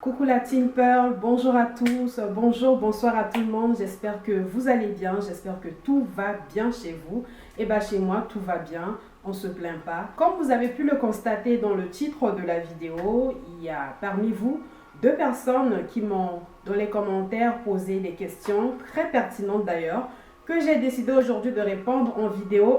Coucou la Team Pearl, bonjour à tous, bonjour, bonsoir à tout le monde, j'espère que vous allez bien, j'espère que tout va bien chez vous. Et bien chez moi tout va bien, on se plaint pas. Comme vous avez pu le constater dans le titre de la vidéo, il y a parmi vous deux personnes qui m'ont dans les commentaires posé des questions très pertinentes d'ailleurs, que j'ai décidé aujourd'hui de répondre en vidéo.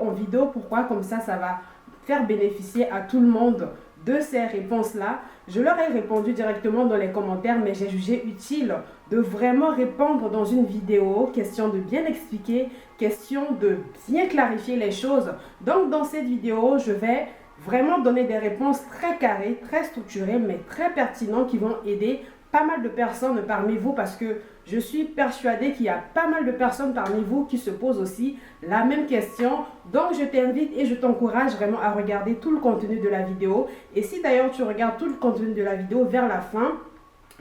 Pourquoi? Comme ça va faire bénéficier à tout le monde de ces réponses-là. Je leur ai répondu directement dans les commentaires, mais j'ai jugé utile de vraiment répondre dans une vidéo, question de bien expliquer, question de bien clarifier les choses. Donc dans cette vidéo, je vais vraiment donner des réponses très carrées, très structurées, mais très pertinentes qui vont aider pas mal de personnes parmi vous, parce que je suis persuadée qu'il y a pas mal de personnes parmi vous qui se posent aussi la même question. Donc je t'invite et je t'encourage vraiment à regarder tout le contenu de la vidéo. Et si d'ailleurs tu regardes tout le contenu de la vidéo vers la fin,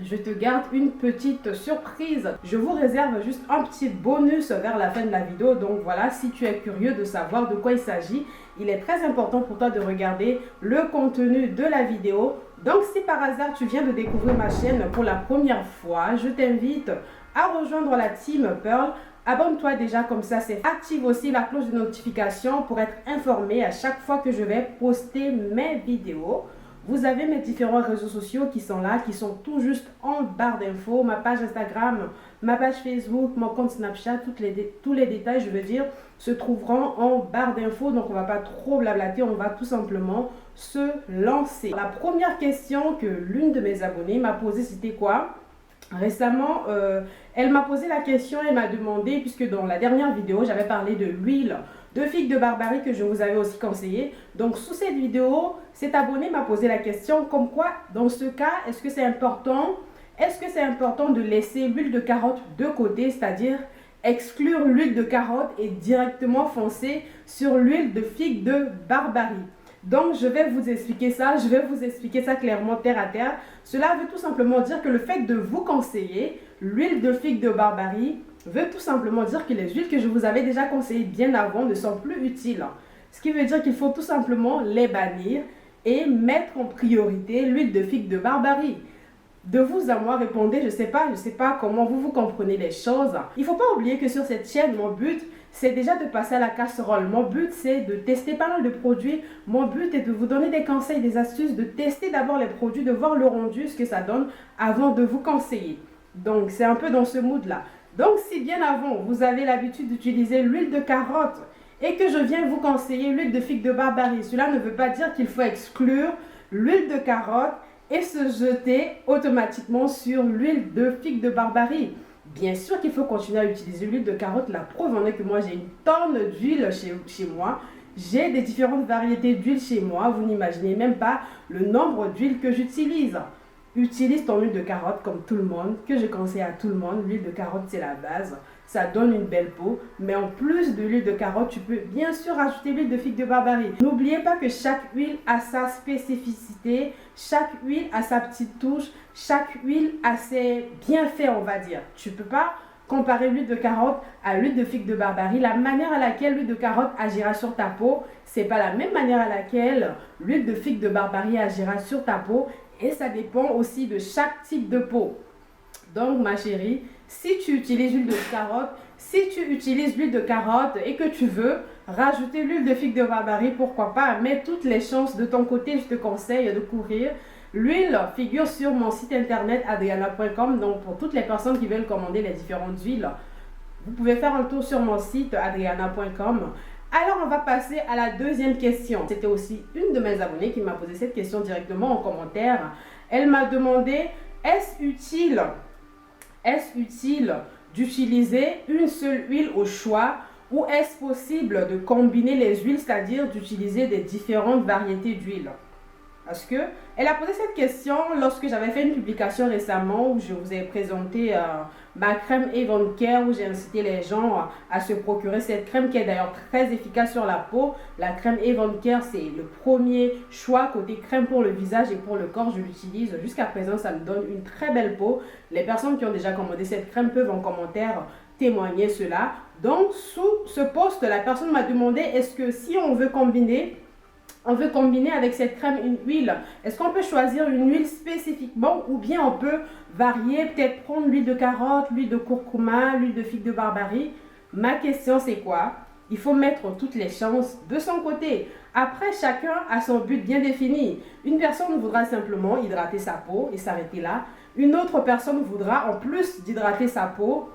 je te garde une petite surprise. Je vous réserve juste un petit bonus vers la fin de la vidéo. Donc voilà, si tu es curieux de savoir de quoi il s'agit, il est très important pour toi de regarder le contenu de la vidéo. Donc si par hasard tu viens de découvrir ma chaîne pour la première fois, je t'invite à rejoindre la Team Pearl. Abonne-toi déjà, comme ça c'est active aussi la cloche de notification pour être informé à chaque fois que je vais poster mes vidéos. Vous avez mes différents réseaux sociaux qui sont là, qui sont tout juste en barre d'infos. Ma page Instagram, ma page Facebook, mon compte Snapchat, tous les détails, je veux dire, se trouveront en barre d'infos. Donc, on ne va pas trop blablater, on va tout simplement se lancer. La première question que l'une de mes abonnées m'a posée, c'était quoi? Récemment, elle m'a posé la question, elle m'a demandé, puisque dans la dernière vidéo, j'avais parlé de l'huile de figue de Barbarie que je vous avais aussi conseillé. Donc, sous cette vidéo, cet abonné m'a posé la question comme quoi, dans ce cas, est-ce que c'est important de laisser l'huile de carotte de côté, c'est-à-dire exclure l'huile de carotte et directement foncer sur l'huile de figue de Barbarie? Donc, je vais vous expliquer ça, clairement terre à terre. Cela veut tout simplement dire que le fait de vous conseiller l'huile de figue de Barbarie veut tout simplement dire que les huiles que je vous avais déjà conseillées bien avant ne sont plus utiles. Ce qui veut dire qu'il faut tout simplement les bannir et mettre en priorité l'huile de figue de Barbarie. De vous à moi, répondez, je sais pas comment vous comprenez les choses. Il ne faut pas oublier que sur cette chaîne, mon but, c'est déjà de passer à la casserole. Mon but, c'est de tester pas mal de produits. Mon but est de vous donner des conseils, des astuces, de tester d'abord les produits, de voir le rendu, ce que ça donne avant de vous conseiller. Donc, c'est un peu dans ce mood-là. Donc, si bien avant, vous avez l'habitude d'utiliser l'huile de carotte et que je viens vous conseiller l'huile de figue de Barbarie, cela ne veut pas dire qu'il faut exclure l'huile de carotte et se jeter automatiquement sur l'huile de figue de Barbarie. Bien sûr qu'il faut continuer à utiliser l'huile de carotte. La preuve en est que moi, j'ai une tonne d'huile chez moi. J'ai des différentes variétés d'huile chez moi. Vous n'imaginez même pas le nombre d'huiles que j'utilise. Utilise ton huile de carotte comme tout le monde, que je conseille à tout le monde. L'huile de carotte, c'est la base. Ça donne une belle peau. Mais en plus de l'huile de carotte, tu peux bien sûr ajouter l'huile de figue de Barbarie. N'oubliez pas que chaque huile a sa spécificité. Chaque huile a sa petite touche. Chaque huile a ses bienfaits, on va dire. Tu ne peux pas comparer l'huile de carotte à l'huile de figue de Barbarie. La manière à laquelle l'huile de carotte agira sur ta peau, c'est pas la même manière à laquelle l'huile de figue de Barbarie agira sur ta peau. Et ça dépend aussi de chaque type de peau. Donc, ma chérie, si tu utilises l'huile de carotte et que tu veux rajouter l'huile de figue de Barbarie, pourquoi pas, mets toutes les chances de ton côté. Je te conseille de courir. L'huile figure sur mon site internet adriana.com. Donc, pour toutes les personnes qui veulent commander les différentes huiles, vous pouvez faire un tour sur mon site adriana.com. Alors, on va passer à la deuxième question. C'était aussi une de mes abonnées qui m'a posé cette question directement en commentaire. Elle m'a demandé, est-ce utile d'utiliser une seule huile au choix ou est-ce possible de combiner les huiles, c'est-à-dire d'utiliser des différentes variétés d'huile? Parce que elle a posé cette question lorsque j'avais fait une publication récemment où je vous ai présenté ma crème Avon Care, où j'ai incité les gens à se procurer cette crème qui est d'ailleurs très efficace sur la peau. La crème Avon Care, c'est le premier choix côté crème pour le visage et pour le corps. Je l'utilise jusqu'à présent, ça me donne une très belle peau. Les personnes qui ont déjà commandé cette crème peuvent en commentaire témoigner cela. Donc, sous ce post, la personne m'a demandé est-ce que si on veut combiner on veut combiner avec cette crème une huile. Est-ce qu'on peut choisir une huile spécifiquement ou bien on peut varier, peut-être prendre l'huile de carotte, l'huile de curcuma, l'huile de figue de barbarie? Ma question c'est quoi? Il faut mettre toutes les chances de son côté. Après, chacun a son but bien défini. Une personne voudra simplement hydrater sa peau et s'arrêter là. Une autre personne voudra, en plus d'hydrater sa peau,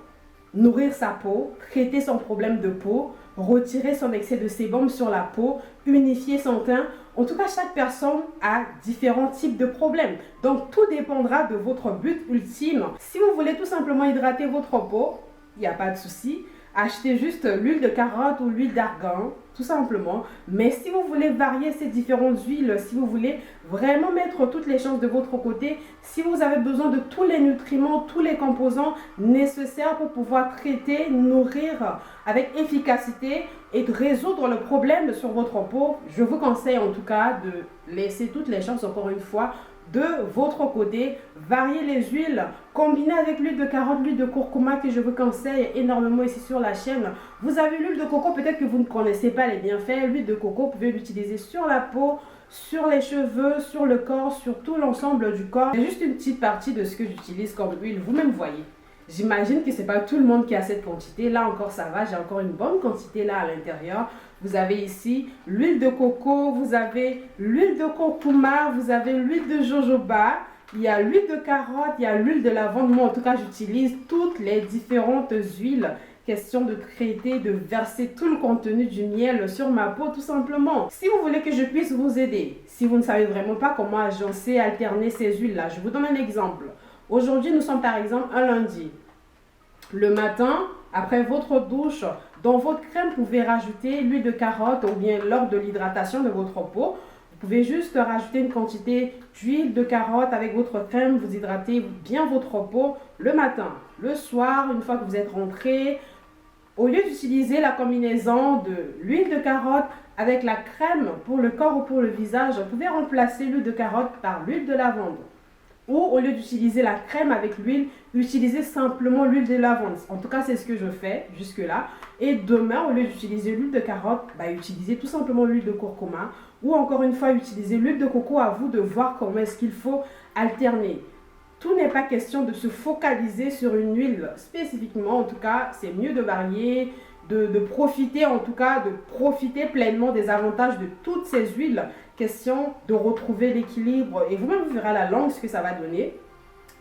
nourrir sa peau, traiter son problème de peau, retirer son excès de sébum sur la peau, unifier son teint. En tout cas, chaque personne a différents types de problèmes. Donc, tout dépendra de votre but ultime. Si vous voulez tout simplement hydrater votre peau, il n'y a pas de souci. Achetez juste l'huile de carotte ou l'huile d'argan, tout simplement. Mais si vous voulez varier ces différentes huiles, si vous voulez vraiment mettre toutes les chances de votre côté, si vous avez besoin de tous les nutriments, tous les composants nécessaires pour pouvoir traiter, nourrir avec efficacité et de résoudre le problème sur votre peau, je vous conseille en tout cas de laisser toutes les chances, encore une fois, de votre côté. Variez les huiles, combinez avec l'huile de carotte, l'huile de curcuma que je vous conseille énormément ici sur la chaîne. Vous avez l'huile de coco, peut-être que vous ne connaissez pas les bienfaits. L'huile de coco, vous pouvez l'utiliser sur la peau, sur les cheveux, sur le corps, sur tout l'ensemble du corps. C'est juste une petite partie de ce que j'utilise comme huile, vous-même voyez. J'imagine que ce n'est pas tout le monde qui a cette quantité. Là encore, ça va. J'ai encore une bonne quantité là à l'intérieur. Vous avez ici l'huile de coco, vous avez l'huile de curcuma, vous avez l'huile de jojoba, il y a l'huile de carotte, il y a l'huile de lavande. Moi, en tout cas, j'utilise toutes les différentes huiles. Question de traiter, de verser tout le contenu du miel sur ma peau, tout simplement. Si vous voulez que je puisse vous aider, si vous ne savez vraiment pas comment agencer, alterner ces huiles-là, je vous donne un exemple. Aujourd'hui, nous sommes par exemple un lundi. Le matin, après votre douche, dans votre crème, vous pouvez rajouter l'huile de carotte ou bien lors de l'hydratation de votre peau. Vous pouvez juste rajouter une quantité d'huile de carotte avec votre crème. Vous hydratez bien votre peau le matin. Le soir, une fois que vous êtes rentré, au lieu d'utiliser la combinaison de l'huile de carotte avec la crème pour le corps ou pour le visage, vous pouvez remplacer l'huile de carotte par l'huile de lavande. Ou au lieu d'utiliser la crème avec l'huile, utilisez simplement l'huile de lavande. En tout cas, c'est ce que je fais jusque-là. Et demain, au lieu d'utiliser l'huile de carotte, utilisez tout simplement l'huile de curcuma. Ou encore une fois, utilisez l'huile de coco. À vous de voir comment est-ce qu'il faut alterner. Tout n'est pas question de se focaliser sur une huile spécifiquement. En tout cas, c'est mieux de varier, de profiter, en tout cas, de profiter pleinement des avantages de toutes ces huiles. Question de retrouver l'équilibre et vous-même vous verrez à la longue ce que ça va donner.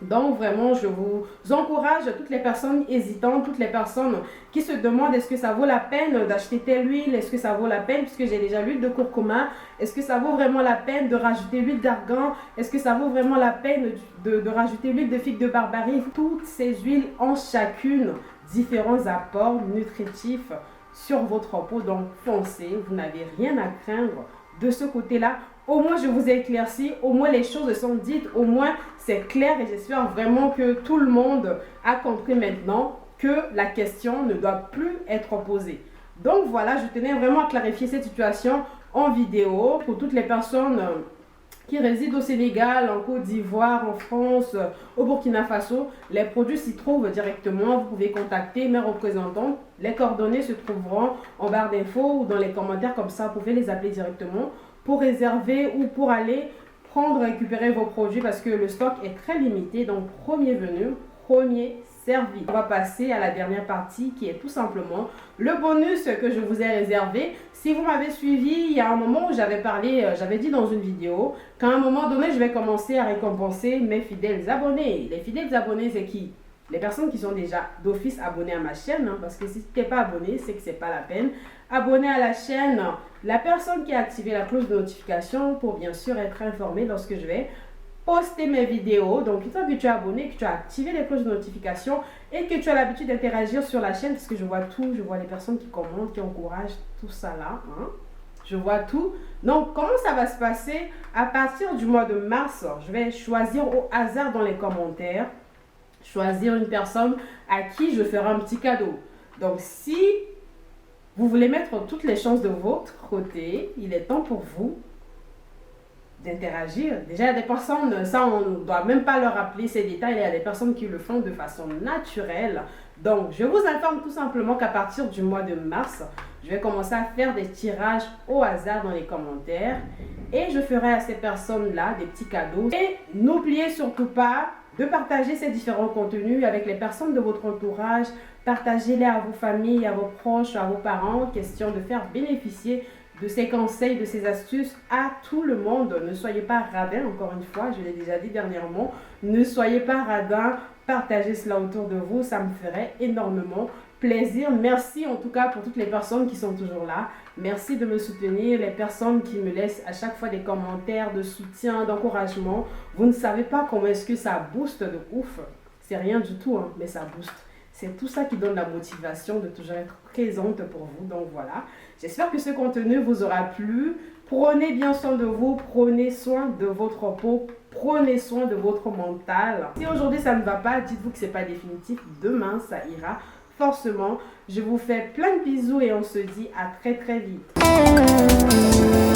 Donc vraiment, je vous encourage, toutes les personnes hésitantes, toutes les personnes qui se demandent est-ce que ça vaut la peine d'acheter telle huile, est-ce que ça vaut la peine puisque j'ai déjà l'huile de curcuma, est-ce que ça vaut vraiment la peine de rajouter l'huile d'argan, est-ce que ça vaut vraiment la peine de rajouter l'huile de figue de barbarie. Toutes ces huiles ont chacune différents apports nutritifs sur votre peau, donc foncez, vous n'avez rien à craindre de ce côté-là. Au moins, je vous ai éclairci, au moins les choses sont dites, au moins c'est clair et j'espère vraiment que tout le monde a compris maintenant que la question ne doit plus être posée. Donc voilà, je tenais vraiment à clarifier cette situation en vidéo pour toutes les personnes qui résident au Sénégal, en Côte d'Ivoire, en France, au Burkina Faso. Les produits s'y trouvent directement. Vous pouvez contacter mes représentants. Les coordonnées se trouveront en barre d'infos ou dans les commentaires. Comme ça, vous pouvez les appeler directement pour réserver ou pour aller prendre, récupérer vos produits parce que le stock est très limité. Donc, premier venu, premier servi. On va passer à la dernière partie qui est tout simplement le bonus que je vous ai réservé. Si vous m'avez suivi, il y a un moment où j'avais parlé, j'avais dit dans une vidéo qu'à un moment donné, je vais commencer à récompenser mes fidèles abonnés. Les fidèles abonnés, c'est qui? Les personnes qui sont déjà d'office abonnées à ma chaîne, parce que si tu n'es pas abonné, c'est que ce n'est pas la peine. Abonné à la chaîne, la personne qui a activé la cloche de notification pour bien sûr être informée lorsque je vais poster mes vidéos. Donc, une fois que tu es abonné, que tu as activé les cloches de notification et que tu as l'habitude d'interagir sur la chaîne, parce que je vois tout, je vois les personnes qui commentent, qui encouragent, tout ça là. Je vois tout. Donc, comment ça va se passer? À partir du mois de mars, je vais choisir au hasard dans les commentaires, choisir une personne à qui je ferai un petit cadeau. Donc, si vous voulez mettre toutes les chances de votre côté, il est temps pour vous d'interagir. Déjà, il y a des personnes, ça on ne doit même pas leur rappeler ces détails, il y a des personnes qui le font de façon naturelle. Donc, je vous informe tout simplement qu'à partir du mois de mars, Je vais commencer à faire des tirages au hasard dans les commentaires et je ferai à ces personnes-là des petits cadeaux. Et n'oubliez surtout pas de partager ces différents contenus avec les personnes de votre entourage. Partagez-les à vos familles, à vos proches, à vos parents, question de faire bénéficier de ces conseils, de ces astuces à tout le monde. Ne soyez pas radins, encore une fois, je l'ai déjà dit dernièrement, ne soyez pas radins, partagez cela autour de vous, ça me ferait énormément plaisir. Merci en tout cas pour toutes les personnes qui sont toujours là. Merci de me soutenir, les personnes qui me laissent à chaque fois des commentaires de soutien, d'encouragement. Vous ne savez pas comment est-ce que ça booste de ouf. C'est rien du tout, hein, mais ça booste. C'est tout ça qui donne la motivation de toujours être présente pour vous. Donc voilà, j'espère que ce contenu vous aura plu. Prenez bien soin de vous, prenez soin de votre peau, prenez soin de votre mental. Si aujourd'hui ça ne va pas, dites-vous que ce n'est pas définitif. Demain, ça ira forcément. Je vous fais plein de bisous et on se dit à très très vite.